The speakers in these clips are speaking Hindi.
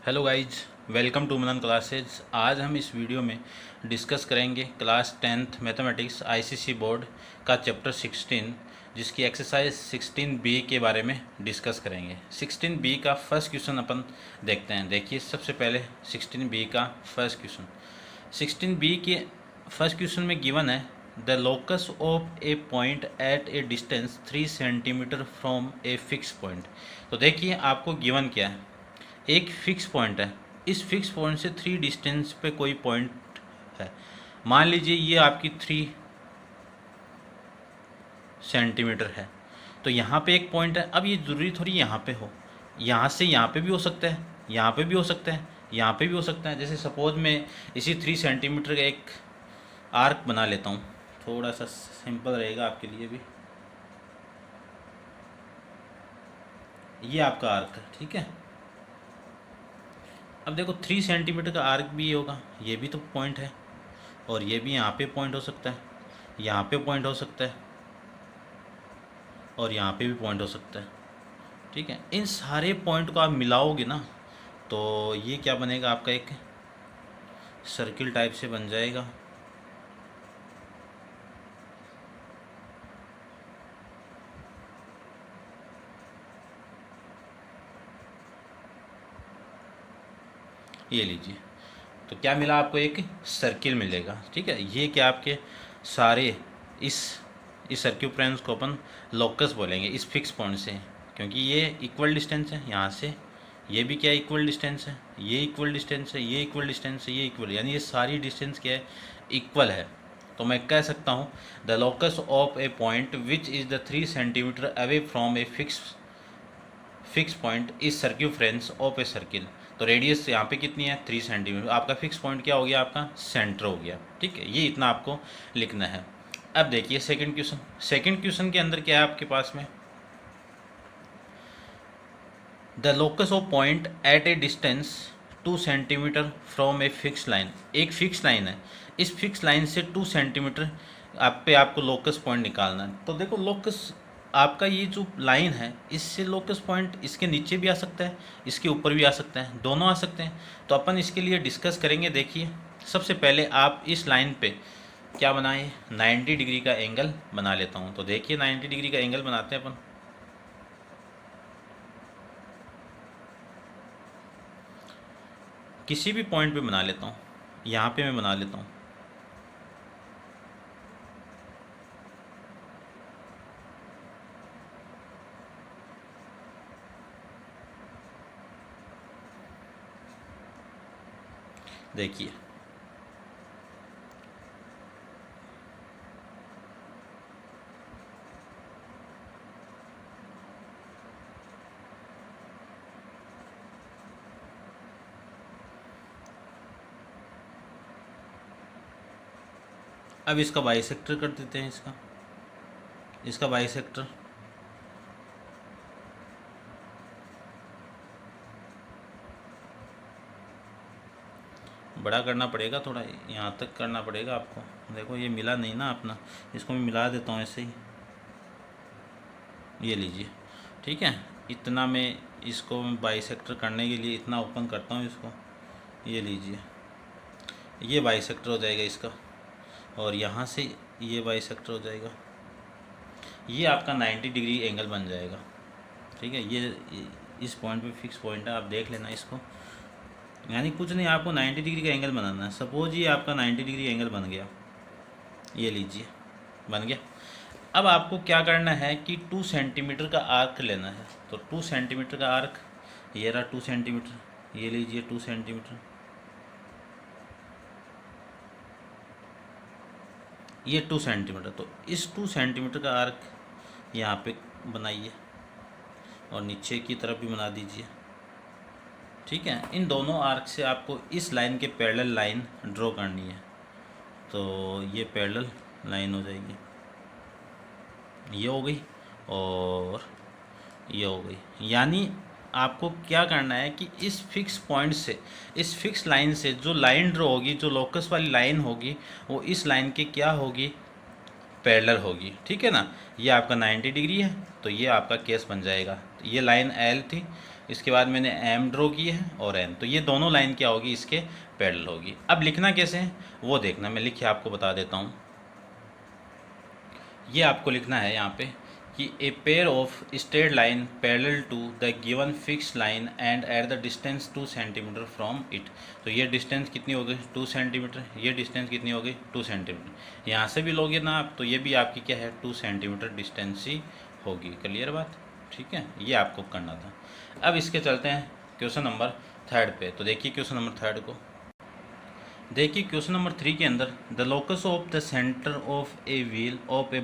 Hello guys, welcome to Manan classes. आज हम इस वीडियो में डिस्कस करेंगे class 10th mathematics ICSE board का चैप्टर 16 जिसकी एक्सरसाइज 16B के बारे में डिस्कस करेंगे। 16B का फर्स्ट क्वेश्चन अपन देखते हैं। देखिए सबसे पहले 16B का फर्स्ट क्वेश्चन। 16B के फर्स्ट क्वेश्चन में गिवन है the locus of a point at a distance 3 centimetre from a fix point. तो देखिए आपको गिवन क्या है, एक फिक्स पॉइंट है, इस फिक्स पॉइंट से 3 डिस्टेंस पे कोई पॉइंट है। मान लीजिए ये आपकी 3 सेंटीमीटर है, तो यहाँ पे एक पॉइंट है। अब ये ज़रूरी थोड़ी यहाँ पे हो, यहाँ से यहाँ पे भी हो सकता है, यहाँ पे भी हो सकता है, यहाँ पे भी हो सकता है। जैसे सपोज मैं इसी 3 सेंटीमीटर का एक आर्क बना लेता हूँ, थोड़ा सा सिंपल रहेगा आपके लिए भी। ये आपका आर्क है, ठीक है। अब देखो 3 सेंटीमीटर का आर्क भी होगा, ये भी तो पॉइंट है, और ये भी यहाँ पे पॉइंट हो सकता है, यहाँ पे पॉइंट हो सकता है, और यहाँ पे भी पॉइंट हो सकता है, ठीक है। इन सारे पॉइंट को आप मिलाओगे ना तो ये क्या बनेगा, आपका एक सर्किल टाइप से बन जाएगा। ये लीजिए, तो क्या मिला आपको, एक सर्किल मिलेगा, ठीक है। ये क्या आपके सारे इस सर्क्यूफ्रेंस को अपन लोकस बोलेंगे इस फिक्स पॉइंट से, क्योंकि ये इक्वल डिस्टेंस है यहाँ से, ये भी क्या इक्वल डिस्टेंस है, ये इक्वल डिस्टेंस है, ये इक्वल डिस्टेंस है, ये इक्वल, यानी ये सारी डिस्टेंस क्या है, इक्वल है। तो मैं कह सकता हूँ the locus of a point which is the 3 centimetre away from a fix point is circumference of a circle. तो रेडियस यहाँ पे कितनी है, 3 सेंटीमीटर। आपका फिक्स पॉइंट क्या हो गया, आपका सेंटर हो गया, ठीक है। ये इतना आपको लिखना है। अब देखिए सेकंड क्वेश्चन। सेकंड क्वेश्चन के अंदर क्या है आपके पास में, the locus of point at a distance 2 centimetre from a fix line. एक फिक्स लाइन है, इस फिक्स लाइन से 2 सेंटीमीटर आपको लोकस पॉइंट निकालना है। तो देखो लोकस आपका ये जो लाइन है, इससे लोकस पॉइंट इसके नीचे भी आ सकता है, इसके ऊपर भी आ सकता है, दोनों आ सकते हैं। तो अपन इसके लिए डिस्कस करेंगे। देखिए सबसे पहले आप इस लाइन पे क्या बनाए, 90 डिग्री का एंगल बना लेता हूँ। तो देखिए 90 डिग्री का एंगल बनाते हैं अपन। किसी भी पॉइंट पे बना लेता हूँ, यहाँ पे मैं बना लेता हूँ। देखिए अब इसका बाइसेक्टर कर देते हैं, इसका बाइसेक्टर। बड़ा करना पड़ेगा, थोड़ा यहाँ तक करना पड़ेगा आपको। देखो ये मिला नहीं ना अपना, इसको मैं मिला देता हूँ ऐसे ही। ये लीजिए, ठीक है। इतना मैं इसको बाइसेक्टर करने के लिए इतना ओपन करता हूँ इसको। ये लीजिए, ये बाइसेक्टर हो जाएगा इसका, और यहाँ से ये बाइसेक्टर हो जाएगा। ये आपका 90 डिग्री एंगल बन जाएगा, ठीक है। ये इस पॉइंट पे फिक्स पॉइंट है, आप देख लेना इसको। यानी कुछ नहीं, आपको 90 डिग्री का एंगल बनाना है। सपोज ये आपका 90 डिग्री एंगल बन गया, ये लीजिए बन गया। अब आपको क्या करना है कि 2 सेंटीमीटर का आर्क लेना है। तो 2 सेंटीमीटर का आर्क, ये रहा 2 सेंटीमीटर, ये लीजिए 2 सेंटीमीटर, ये 2 सेंटीमीटर। तो इस 2 सेंटीमीटर का आर्क यहाँ पे बनाइए, और नीचे की तरफ भी बना दीजिए, ठीक है। इन दोनों आर्क से आपको इस लाइन के पैरेलल लाइन ड्रॉ करनी है। तो ये पैरेलल लाइन हो जाएगी, ये हो गई और ये हो गई। यानी आपको क्या करना है कि इस फिक्स पॉइंट से, इस फिक्स लाइन से जो लाइन ड्रॉ होगी, जो लोकस वाली लाइन होगी, वो इस लाइन के क्या होगी, पैरेलल होगी, ठीक है ना। ये आपका 90 डिग्री है, तो ये आपका केस बन जाएगा। ये लाइन एल थी, इसके बाद मैंने एम ड्रॉ की है और एन, तो ये दोनों लाइन क्या होगी, इसके पैरेलल होगी। अब लिखना कैसे है वो देखना, मैं लिख के आपको बता देता हूँ। ये आपको लिखना है यहाँ पे कि a pair of straight line parallel to the given fix line and at the distance 2 centimetre from it. तो ये डिस्टेंस कितनी हो गई 2 सेंटीमीटर, ये डिस्टेंस कितनी हो गई 2 सेंटीमीटर। यहाँ से भी लोगे ना आप तो ये भी आपकी क्या है 2 सेंटीमीटर डिस्टेंस ही होगी। क्लियर बात, ठीक है, ये आपको करना था। अब इसके चलते हैं क्वेश्चन नंबर 3 पे। तो देखिए क्वेश्चन नंबर 3 को देखिए। क्वेश्चन नंबर 3 के अंदर the locus of the centre of a wheel of A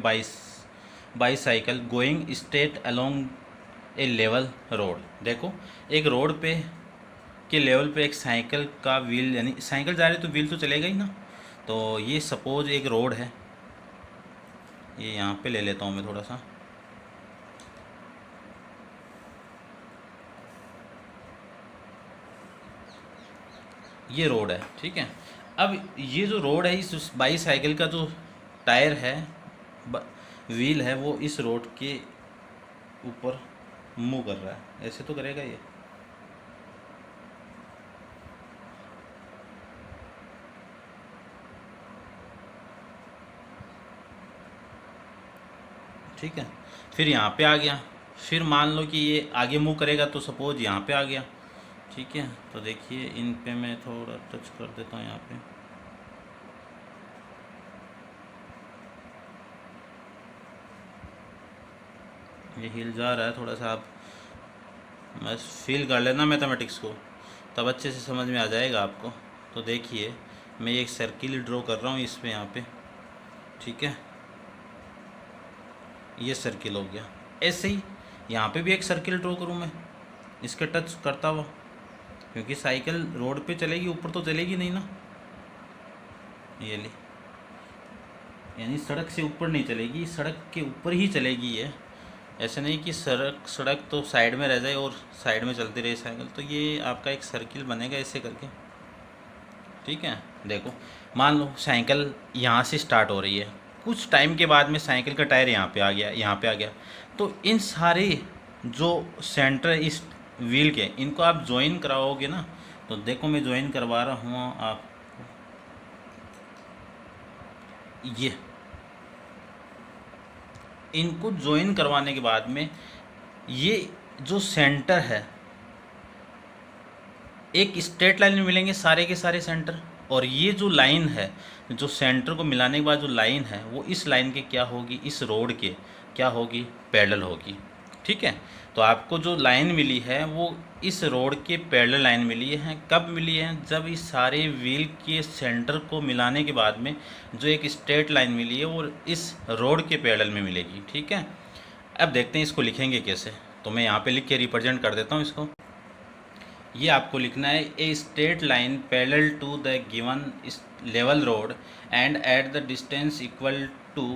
bicycle going straight along A level road. देखो एक रोड पे के लेवल पे एक साइकिल का व्हील, यानी साइकिल जा रही है तो व्हील तो चलेगा ही ना। तो ये सपोज एक रोड है, ये यहाँ पे ले लेता हूँ मैं थोड़ा सा। ये रोड है, ठीक है। अब ये जो रोड है, इस बाईसाइकिल का जो टायर है, व्हील है, वो इस रोड के ऊपर मूव कर रहा है। ऐसे तो करेगा ये, ठीक है। फिर यहाँ पे आ गया, फिर मान लो कि ये आगे मूव करेगा तो सपोज यहाँ पे आ गया, ठीक है। तो देखिए इन पे मैं थोड़ा टच कर देता हूँ यहाँ पे। ये हिल जा रहा है थोड़ा सा, आप बस फील कर लेना मैथमेटिक्स को, तब अच्छे से समझ में आ जाएगा आपको। तो देखिए मैं एक सर्किल ड्रॉ कर रहा हूँ इस पे, यहाँ पे, ठीक है। ये सर्किल हो गया। ऐसे ही यहाँ पे भी एक सर्किल ड्रॉ करूँ मैं इसके टच करता हुआ, क्योंकि साइकिल रोड पे चलेगी, ऊपर तो चलेगी नहीं ना। ये ले, यानी सड़क से ऊपर नहीं चलेगी, सड़क के ऊपर ही चलेगी ये। ऐसे नहीं कि सड़क तो साइड में रह जाए और साइड में चलती रहे साइकिल। तो ये आपका एक सर्किल बनेगा ऐसे करके, ठीक है। देखो मान लो साइकिल यहाँ से स्टार्ट हो रही है, कुछ टाइम के बाद में साइकिल का टायर यहाँ पे आ गया, यहाँ पे आ गया। तो इन सारे जो सेंटर इस व्हील के, इनको आप ज्वाइन कराओगे ना। तो देखो मैं ज्वाइन करवा रहा हूँ आप, ये इनको ज्वाइन करवाने के बाद में ये जो सेंटर है, एक स्ट्रेट लाइन में मिलेंगे सारे के सारे सेंटर। और ये जो लाइन है, जो सेंटर को मिलाने के बाद जो लाइन है, वो इस लाइन के क्या होगी, इस रोड के क्या होगी, पैरेलल होगी, ठीक है। तो आपको जो लाइन मिली है वो इस रोड के पैरेलल लाइन मिली है। कब मिली है, जब इस सारे व्हील के सेंटर को मिलाने के बाद में जो एक स्ट्रेट लाइन मिली है वो इस रोड के पैरेलल में मिलेगी, ठीक है। अब देखते हैं इसको लिखेंगे कैसे। तो मैं यहाँ पे लिख के रिप्रेजेंट कर देता हूँ इसको। ये आपको लिखना है a straight line parallel to the given level road and at the distance equal to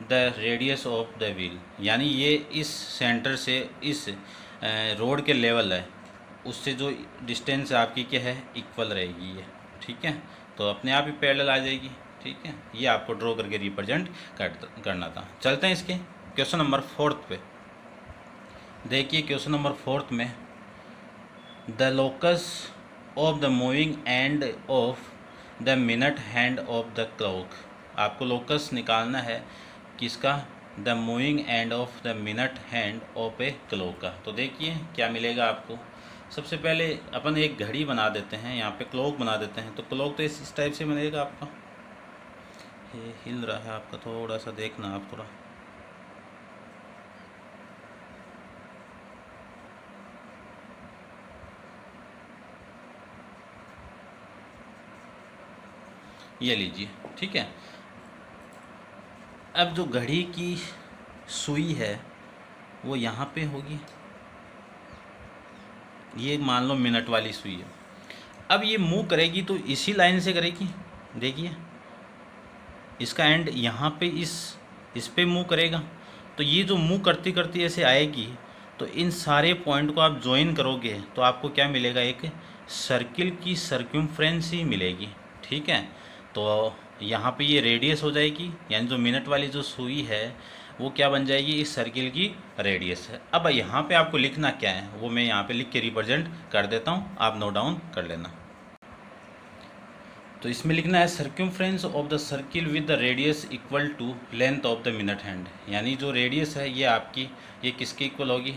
the radius of the wheel. यानी ये इस सेंटर से इस रोड के लेवल है, उससे जो डिस्टेंस आपकी क्या है, इक्वल रहेगी ये, ठीक है। तो अपने आप ही पैरेलल आ जाएगी, ठीक है। ये आपको ड्रॉ करके रिप्रेजेंट करना था। चलते हैं इसके क्वेश्चन नंबर 4 पे। देखिए क्वेश्चन नंबर 4 में the locus of the moving end of the minute hand of the clock. आपको लोकस निकालना है किसका, the moving end of the minute hand of a clock का। तो देखिए क्या मिलेगा आपको। सबसे पहले अपन एक घड़ी बना देते हैं, यहाँ पे क्लॉक बना देते हैं। तो क्लॉक तो इस टाइप से बनेगा आपका। ये हिल रहा है आपका, थोड़ा सा देखना आप थोड़ा। ये लीजिए, ठीक है। अब जो घड़ी की सुई है वो यहाँ पे होगी, ये मान लो मिनट वाली सुई है। अब ये मूव करेगी तो इसी लाइन से करेगी। देखिए इसका एंड यहाँ पे इस पे मूव करेगा। तो ये जो मूव करती करती ऐसे आएगी, तो इन सारे पॉइंट को आप ज्वाइन करोगे तो आपको क्या मिलेगा, एक सर्किल की सर्कम्फ्रेंस ही मिलेगी, ठीक है। तो यहाँ पे ये रेडियस हो जाएगी, यानी जो मिनट वाली जो सुई है वो क्या बन जाएगी, इस सर्किल की रेडियस है। अब यहाँ पे आपको लिखना क्या है वो मैं यहाँ पे लिख के रिप्रेजेंट कर देता हूँ, आप नोट डाउन कर लेना। तो इसमें लिखना है circumference of the circle with the radius equal to length of the minute hand, यानी जो रेडियस है ये आपकी ये किसके इक्वल होगी,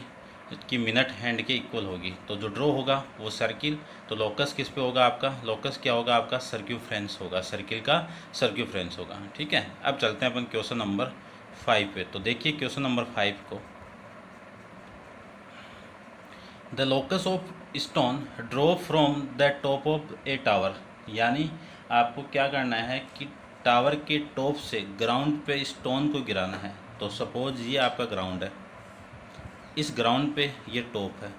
कि मिनट हैंड के इक्वल होगी। तो जो ड्रॉ होगा वो सर्किल, तो लोकस किस पे होगा आपका, लोकस क्या होगा आपका, सर्क्यूफ्रेंस होगा, सर्किल का सर्क्यूफ्रेंस होगा। ठीक है, अब चलते हैं अपन क्वेश्चन नंबर 5 पे। तो देखिए क्वेश्चन नंबर 5 को, the locus of stone draw from the top of A tower, यानी आपको क्या करना है कि टावर के टॉप से ग्राउंड पे स्टोन को गिराना है। तो सपोज ये आपका ग्राउंड है, इस ग्राउंड पे ये टॉप है,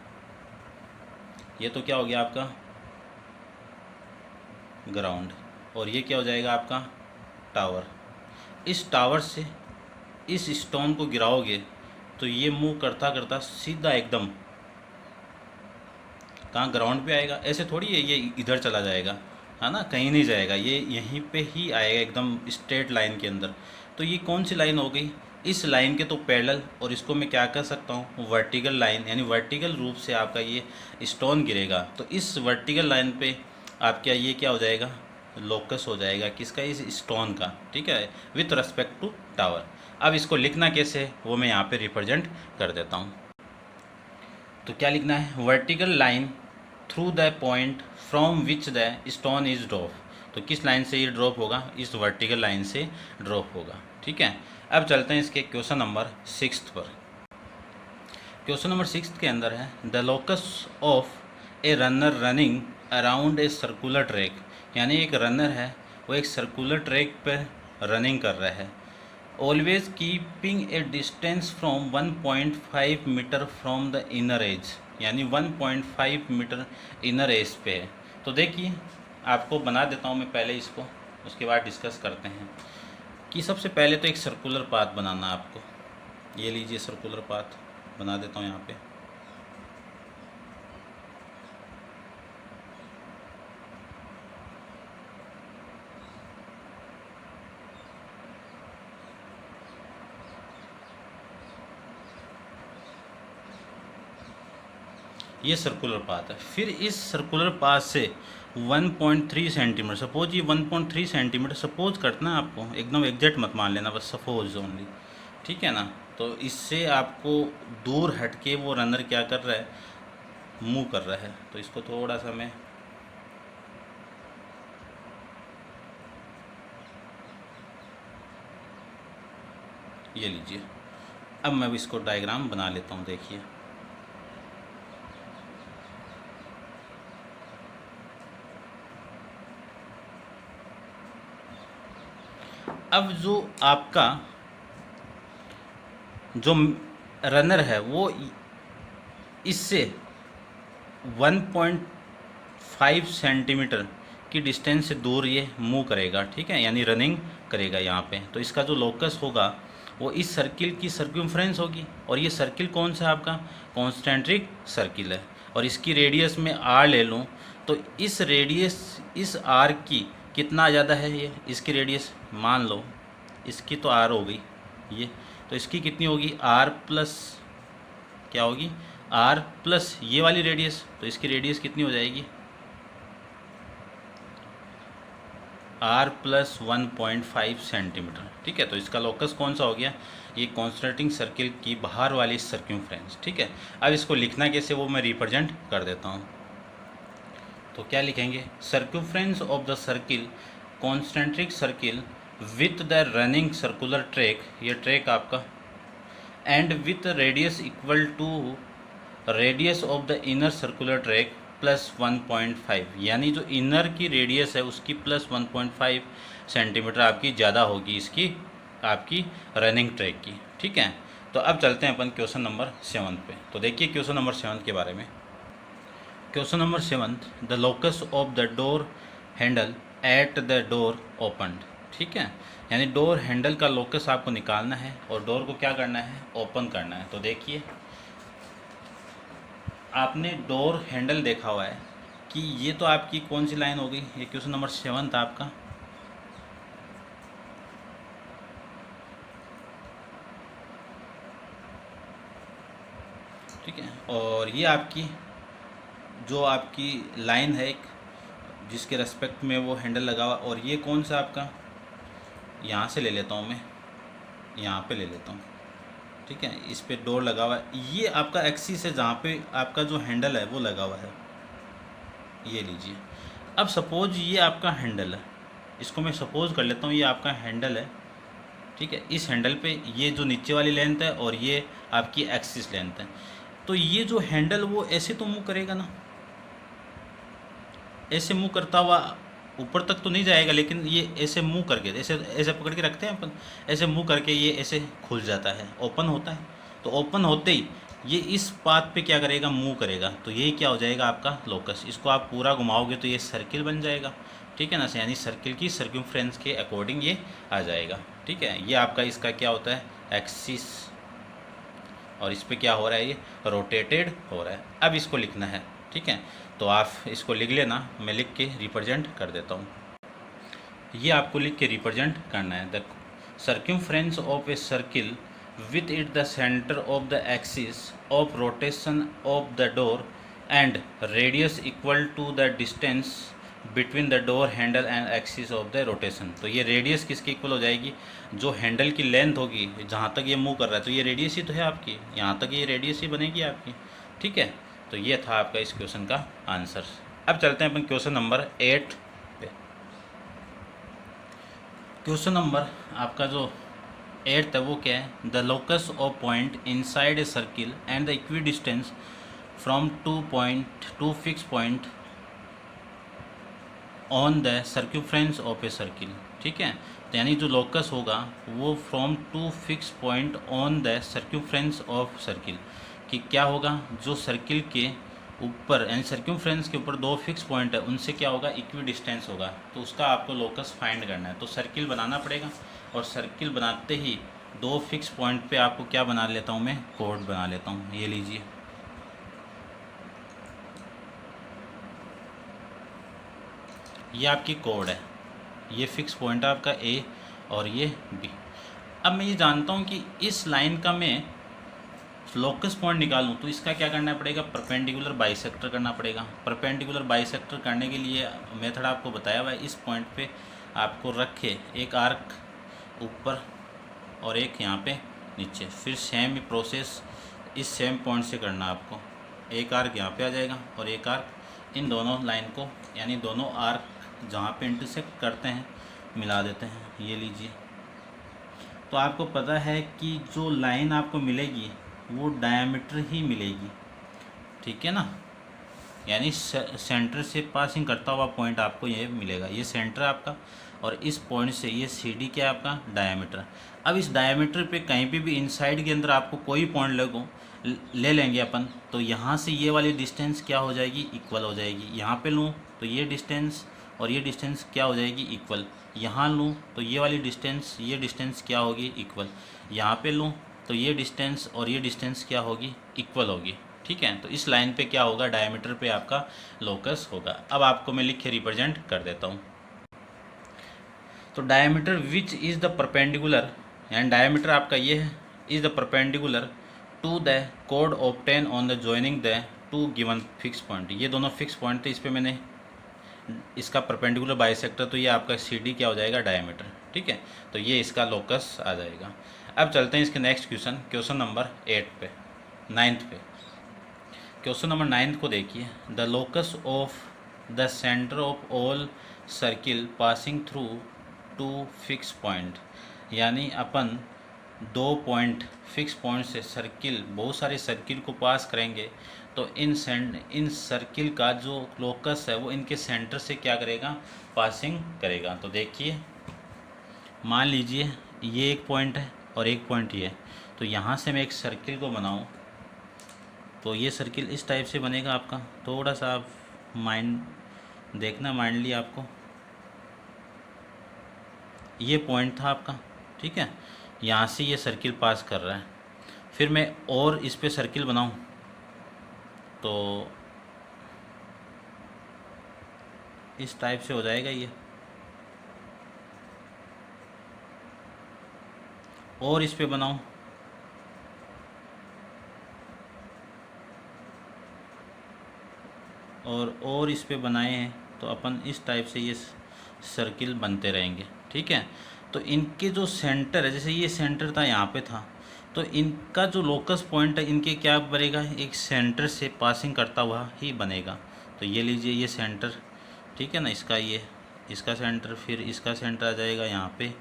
ये तो क्या हो गया आपका ग्राउंड, और ये क्या हो जाएगा आपका टावर। इस टावर से इस स्टोन को गिराओगे तो ये मूव करता करता सीधा एकदम कहाँ ग्राउंड पे आएगा, ऐसे थोड़ी है ये इधर चला जाएगा, है ना, कहीं नहीं जाएगा, ये यहीं पे ही आएगा एकदम स्ट्रेट लाइन के अंदर। तो ये कौन सी लाइन हो गई, इस लाइन के तो पैरेलल, और इसको मैं क्या कर सकता हूँ वर्टिकल लाइन, यानी वर्टिकल रूप से आपका ये स्टोन गिरेगा। तो इस वर्टिकल लाइन पे आपका ये क्या हो जाएगा, लोकस हो जाएगा किसका, इस स्टोन का। ठीक है, विथ रेस्पेक्ट टू टावर। अब इसको लिखना कैसे है वो मैं यहाँ पे रिप्रेजेंट कर देता हूँ। तो क्या लिखना है, vertical line through the point from which the stone is drop. तो किस लाइन से ये ड्रॉप होगा, इस वर्टिकल लाइन से ड्रॉप होगा। ठीक है, अब चलते हैं इसके क्वेश्चन नंबर 6 पर। क्वेश्चन नंबर 6 के अंदर है the locus of a runner running around a circular track, यानी एक रनर है वो एक सर्कुलर ट्रैक पर रनिंग कर रहा है, always keeping a distance from 1.5 metre from the inner edge, यानी 1.5 मीटर इनर एज पे है। तो देखिए आपको बना देता हूँ मैं पहले इसको, उसके बाद डिस्कस करते हैं। कि सबसे पहले तो एक सर्कुलर पाथ बनाना है आपको, ये लीजिए सर्कुलर पाथ बना देता हूँ यहाँ पे। ये सर्कुलर पाथ है, फिर इस सर्कुलर पाथ से 1.3 सेंटीमीटर, सपोज ये 1.3 सेंटीमीटर सपोज करना है आपको, एकदम एग्जैक्ट मत मान लेना, बस सपोज ओनली। ठीक है ना, तो इससे आपको दूर हट के वो रनर क्या कर रहा है, मूव कर रहा है। तो इसको थोड़ा सा मैं ये लीजिए, अब मैं इसको डायग्राम बना लेता हूँ। देखिए अब जो आपका जो रनर है वो इससे 1.5 सेंटीमीटर की डिस्टेंस से दूर ये मूव करेगा। ठीक है, यानी रनिंग करेगा यहाँ पे। तो इसका जो लोकस होगा वो इस सर्किल की सर्क्यूम्फ्रेंस होगी, और ये सर्किल कौन सा है आपका, कॉन्सेंट्रिक सर्किल है, और इसकी रेडियस में आर ले लूँ तो इस रेडियस इस आर की कितना ज़्यादा है, ये इसकी रेडियस मान लो इसकी तो आर हो गई ये, तो इसकी कितनी होगी आर प्लस क्या होगी, आर प्लस ये वाली रेडियस, तो इसकी रेडियस कितनी हो जाएगी आर प्लस 1.5 सेंटीमीटर। ठीक है, तो इसका लोकस कौन सा हो गया, ये कॉन्सेंट्रिक सर्किल की बाहर वाली सर्क्यूम्फ्रेंस। ठीक है, अब इसको लिखना कैसे वो मैं रिप्रेजेंट कर देता हूँ। तो क्या लिखेंगे, circumference of the circle concentric circle with the running circular track, ये ट्रैक आपका, and with radius equal to radius of the inner circular track plus 1.5, यानी जो इनर की रेडियस है उसकी प्लस 1.5 सेंटीमीटर आपकी ज़्यादा होगी इसकी आपकी रनिंग ट्रैक की। ठीक है, तो अब चलते हैं अपन क्वेश्चन नंबर 7 पे। तो देखिए क्वेश्चन नंबर 7 के बारे में। Question number 7, the locus of the door handle at the door opened. ठीक है, यानी डोर हैंडल का लोकस आपको निकालना है और डोर को क्या करना है, ओपन करना है। तो देखिए आपने डोर हैंडल देखा हुआ है कि ये तो आपकी कौन सी लाइन हो गई, ये क्वेश्चन नंबर 7 था आपका। और ये आपकी जो आपकी लाइन है एक, जिसके रेस्पेक्ट में वो हैंडल लगा हुआ, और ये कौन सा आपका, यहाँ से ले लेता हूँ मैं, यहाँ पे ले लेता हूँ, ठीक है, इस पे डोर लगा हुआ है, ये आपका एक्सिस है जहाँ पे आपका जो हैंडल है वो लगा हुआ है, ये लीजिए। अब सपोज ये आपका हैंडल है, इसको मैं सपोज कर लेता हूँ ये आपका हैंडल है, ठीक है। इस हैंडल पे ये जो नीचे वाली लेंथ है और ये आपकी एक्सिस लेंथ है, तो ये जो हैंडल वो ऐसे तो मूव करेगा ना, ऐसे मूव करता हुआ ऊपर तक तो नहीं जाएगा, लेकिन ये ऐसे मूव करके, ऐसे ऐसे पकड़ के रखते हैं अपन, ऐसे मूव करके ये ऐसे खुल जाता है, ओपन होता है। तो ओपन होते ही ये इस पाथ पे क्या करेगा, मूव करेगा, तो ये क्या हो जाएगा आपका लोकस। इसको आप पूरा घुमाओगे तो ये सर्किल बन जाएगा, ठीक है ना, यानी सर्किल की सर्कमफ्रेंस के अकॉर्डिंग ये आ जाएगा, ठीक है। ये आपका इसका क्या होता है, एक्सिस, और इस पर क्या हो रहा है, ये रोटेटेड हो रहा है। अब इसको लिखना है, ठीक है, तो आप इसको लिख लेना, मैं लिख के रिप्रेजेंट कर देता हूँ। ये आपको लिख के रिप्रेजेंट करना है, the circumference of a circle with it the centre of the axis of rotation of the door and radius equal to the distance between the door handle and axis of the rotation. तो ये रेडियस किसकी इक्वल हो जाएगी, जो हैंडल की लेंथ होगी जहाँ तक ये मूव कर रहा है, तो ये रेडियस ही तो है आपकी, यहाँ तक ये रेडियस ही बनेगी आपकी, ठीक है। तो ये था आपका इस क्वेश्चन का आंसर। अब चलते हैं अपन क्वेश्चन नंबर 8 पे। क्वेश्चन नंबर आपका जो 8 है वो क्या है, the locus of point inside a circle and the equidistance from two fix point on the circumference of a circle, ठीक है। तो यानी जो लोकस होगा वो from two fix point on the circumference of circle, कि क्या होगा, जो सर्किल के ऊपर यानी सर्क्यूफ्रेंस के ऊपर दो फिक्स पॉइंट है, उनसे क्या होगा, इक्वी डिस्टेंस होगा, तो उसका आपको लोकस फाइंड करना है। तो सर्किल बनाना पड़ेगा, और सर्किल बनाते ही दो फिक्स पॉइंट पे आपको क्या बना लेता हूँ मैं, कोड बना लेता हूँ, ये लीजिए। ये आपकी कोड है, ये फिक्स पॉइंट है आपका ए और ये बी। अब मैं ये जानता हूँ कि इस लाइन का मैं लोकस पॉइंट निकालूं, तो इसका क्या करना पड़ेगा, परपेंडिकुलर बाइसेक्टर करना पड़ेगा। परपेंडिकुलर बाइसेक्टर करने के लिए मेथड आपको बताया हुआ है, इस पॉइंट पे आपको रख के एक आर्क ऊपर और एक यहाँ पे नीचे, फिर सेम ही प्रोसेस इस सेम पॉइंट से करना आपको। एक आर्क यहाँ पे आ जाएगा और एक आर्क इन दोनों लाइन को, यानी दोनों आर्क जहाँ पे इंटरसेक्ट करते हैं मिला देते हैं, ये लीजिए। तो आपको पता है कि जो लाइन आपको मिलेगी वो डायमीटर ही मिलेगी, ठीक है ना, यानी सेंटर से पासिंग करता हुआ पॉइंट आपको ये मिलेगा, ये सेंटर आपका, और इस पॉइंट से ये सी डी क्या है आपका, डायमीटर। अब इस डायमीटर पे कहीं पे भी इनसाइड के अंदर आपको कोई पॉइंट ले लेंगे अपन, तो यहाँ से ये वाली डिस्टेंस क्या हो जाएगी, इक्वल हो जाएगी। यहाँ पे लूँ तो ये डिस्टेंस और ये डिस्टेंस क्या हो जाएगी, इक्वल। यहाँ लूँ तो ये वाली डिस्टेंस, ये डिस्टेंस क्या होगी, इक्वल। यहाँ पे लूँ तो ये डिस्टेंस और ये डिस्टेंस क्या होगी, इक्वल होगी, ठीक है। तो इस लाइन पे क्या होगा, डायमीटर पे आपका लोकस होगा। अब आपको मैं लिख के रिप्रेजेंट कर देता हूँ। तो diameter which is the perpendicular, यानी डायमीटर आपका ये है, is the perpendicular to the कोड obtain on the joining the two given fix point. ये दोनों फिक्स पॉइंट थे, इस पर मैंने इसका परपेंडिकुलर बाइसेक्टर, तो ये आपका सी डी क्या हो जाएगा, डायमीटर, ठीक है। तो ये इसका लोकस आ जाएगा। अब चलते हैं इसके नेक्स्ट क्वेश्चन, क्वेश्चन नंबर 8 पे, 9th पे। क्वेश्चन नंबर 9 को देखिए, the locus of the centre of all circle passing through two fix point, यानी अपन दो पॉइंट फिक्स पॉइंट से सर्किल, बहुत सारे सर्किल को पास करेंगे, तो इन सर्किल का जो लोकस है वो इनके सेंटर से क्या करेगा, पासिंग करेगा। तो देखिए, मान लीजिए ये एक पॉइंट है और एक पॉइंट ये है, तो यहाँ से मैं एक सर्किल को बनाऊँ तो ये सर्किल इस टाइप से बनेगा आपका। थोड़ा सा आप माइंड देखना, माइंडली आपको, ये पॉइंट था आपका, ठीक है, यहाँ से ये सर्किल पास कर रहा है। फिर मैं और इस पे सर्किल बनाऊँ तो इस टाइप से हो जाएगा ये, और इस पे बनाऊँ और इस पे बनाए हैं तो अपन इस टाइप से ये सर्किल बनते रहेंगे, ठीक है। तो इनके जो सेंटर है, जैसे ये सेंटर था यहाँ पे था, तो इनका जो लोकस पॉइंट है इनके क्या बनेगा, एक सेंटर से पासिंग करता हुआ ही बनेगा। तो ये लीजिए ये सेंटर, ठीक है ना, इसका सेंटर, फिर इसका सेंटर आ जाएगा यहाँ पे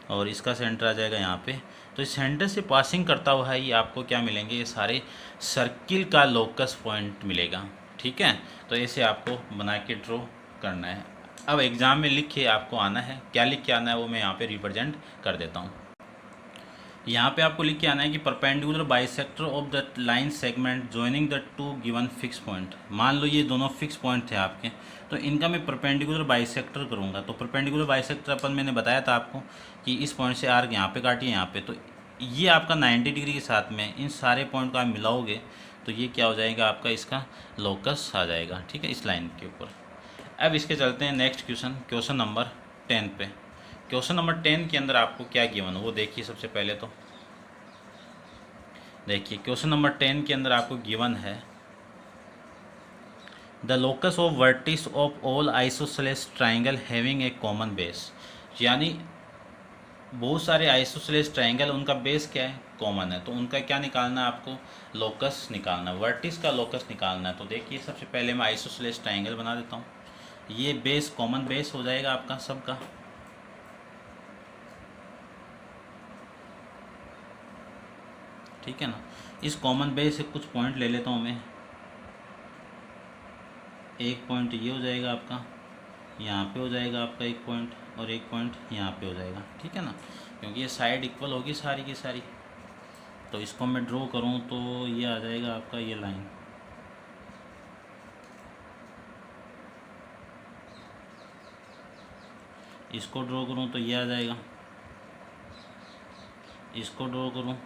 और इसका सेंटर आ जाएगा यहाँ पे। तो इस सेंटर से पासिंग करता हुआ ही आपको क्या मिलेंगे, ये सारे सर्किल का लोकस पॉइंट मिलेगा, ठीक है। तो ऐसे आपको बना के ड्रॉ करना है। अब एग्ज़ाम में लिख के आपको आना है, क्या लिख के आना है वो मैं यहाँ पे रिप्रेजेंट कर देता हूँ। यहाँ पे आपको लिख के आना है कि perpendicular bisector of the line segment joining the two given fix point. मान लो ये दोनों फिक्स पॉइंट थे आपके, तो इनका मैं परपेंडिकुलर बाइसेक्टर करूँगा। तो परपेंडिकुलर बाइसेक्टर अपन मैंने बताया था आपको कि इस पॉइंट से आर्क यहाँ पे काटिए यहाँ पे, तो ये आपका 90 डिग्री के साथ में इन सारे पॉइंट को आप मिलाओगे तो ये क्या हो जाएगा, आपका इसका लोकस आ जाएगा, ठीक है, इस लाइन के ऊपर। अब इसके चलते हैं नेक्स्ट क्वेश्चन नंबर 10 पे। क्वेश्चन नंबर 10 के अंदर आपको क्या गिवन हो वो देखिए। सबसे पहले तो देखिए क्वेश्चन नंबर 10 के अंदर आपको गिवन है the locus of vertices of all isosceles triangle having a common base. यानी बहुत सारे आइसोसेलेस ट्राइंगल, उनका बेस क्या है, कॉमन है, तो उनका क्या निकालना है आपको, लोकस निकालना है, वर्टिस का लोकस निकालना है। तो देखिए सबसे पहले मैं आइसोसेलेस ट्राइंगल बना देता हूँ। ये बेस कॉमन बेस हो जाएगा आपका सबका, ठीक है ना। इस कॉमन बेस से कुछ पॉइंट ले लेता हूँ मैं। एक पॉइंट ये हो जाएगा आपका, यहाँ पे हो जाएगा आपका एक पॉइंट, और एक पॉइंट यहाँ पे हो जाएगा, ठीक है ना, क्योंकि ये साइड इक्वल होगी सारी की सारी। तो इसको मैं ड्रॉ करूँ तो ये आ जाएगा आपका ये लाइन, इसको ड्रॉ करूँ तो ये आ जाएगा, इसको ड्रॉ करूँ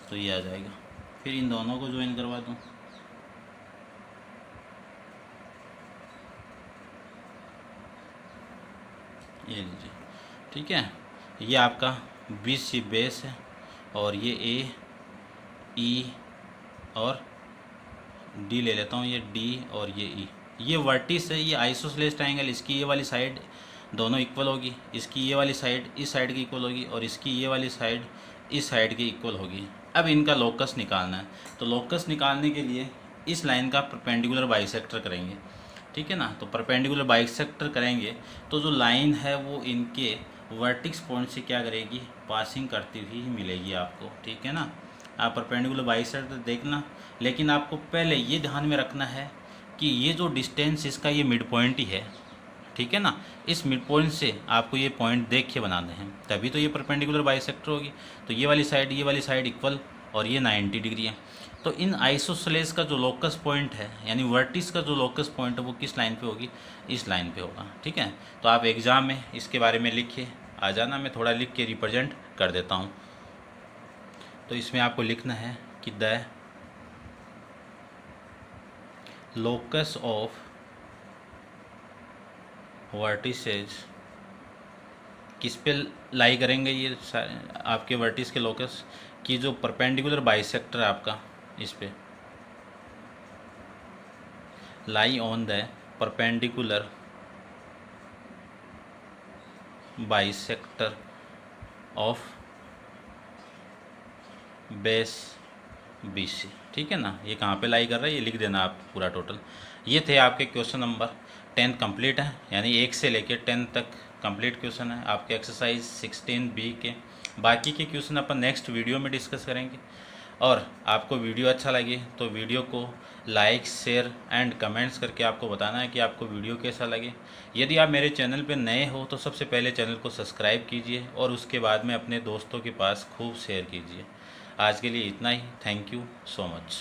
तो ये आ जाएगा। फिर इन दोनों को ज्वाइन करवा दूँ, ये लीजिए, ठीक है। ये आपका BC बेस है और ये A E और D ले लेता हूँ, ये D और ये E। ये वर्टिस है, ये आइसोसेलेस ट्रायंगल, इसकी ये वाली साइड दोनों इक्वल होगी, इसकी ये वाली साइड इस साइड की इक्वल होगी और इसकी ये वाली साइड इस साइड की इक्वल होगी। अब इनका लोकस निकालना है, तो लोकस निकालने के लिए इस लाइन का परपेंडिकुलर बाइसेक्टर करेंगे, ठीक है ना। तो परपेंडिकुलर बाइसेक्टर करेंगे तो जो लाइन है वो इनके वर्टिक्स पॉइंट से क्या करेगी, पासिंग करती हुई मिलेगी आपको, ठीक है ना। आप परपेंडिकुलर बाइसेक्टर देखना, लेकिन आपको पहले ये ध्यान में रखना है कि ये जो डिस्टेंस इसका ये मिड पॉइंट ही है, ठीक है ना। इस मिड पॉइंट से आपको ये पॉइंट देख के बनाने हैं, तभी तो ये परपेंडिकुलर बाइसेक्टर होगी। तो ये वाली साइड इक्वल और ये 90 डिग्री है। तो इन आइसोसेलेस का जो लोकस पॉइंट है, यानी वर्टिस का जो लोकस पॉइंट है वो किस लाइन पे होगी, इस लाइन पे होगा, ठीक है। तो आप एग्ज़ाम में इसके बारे में लिखिए आ जाना, मैं थोड़ा लिख के रिप्रेजेंट कर देता हूँ। तो इसमें आपको लिखना है कि द लोकस ऑफ वर्टिसेज, किस पे लाई करेंगे ये आपके वर्टिस के लोकस की, जो परपेंडिकुलर बाइसेक्टर आपका इस पे lie on the perpendicular bisector of base BC, ठीक है ना। ये कहाँ पे लाई कर रहा है ये लिख देना आप पूरा टोटल। ये थे आपके क्वेश्चन नंबर 10 कंप्लीट है, यानी 1 से लेकर 10 तक कंप्लीट क्वेश्चन है आपके एक्सरसाइज 16B के। बाकी के क्वेश्चन अपन नेक्स्ट वीडियो में डिस्कस करेंगे। और आपको वीडियो अच्छा लगे तो वीडियो को लाइक शेयर एंड कमेंट्स करके आपको बताना है कि आपको वीडियो कैसा लगे। यदि आप मेरे चैनल पे नए हो तो सबसे पहले चैनल को सब्सक्राइब कीजिए और उसके बाद में अपने दोस्तों के पास खूब शेयर कीजिए। आज के लिए इतना ही, थैंक यू सो मच।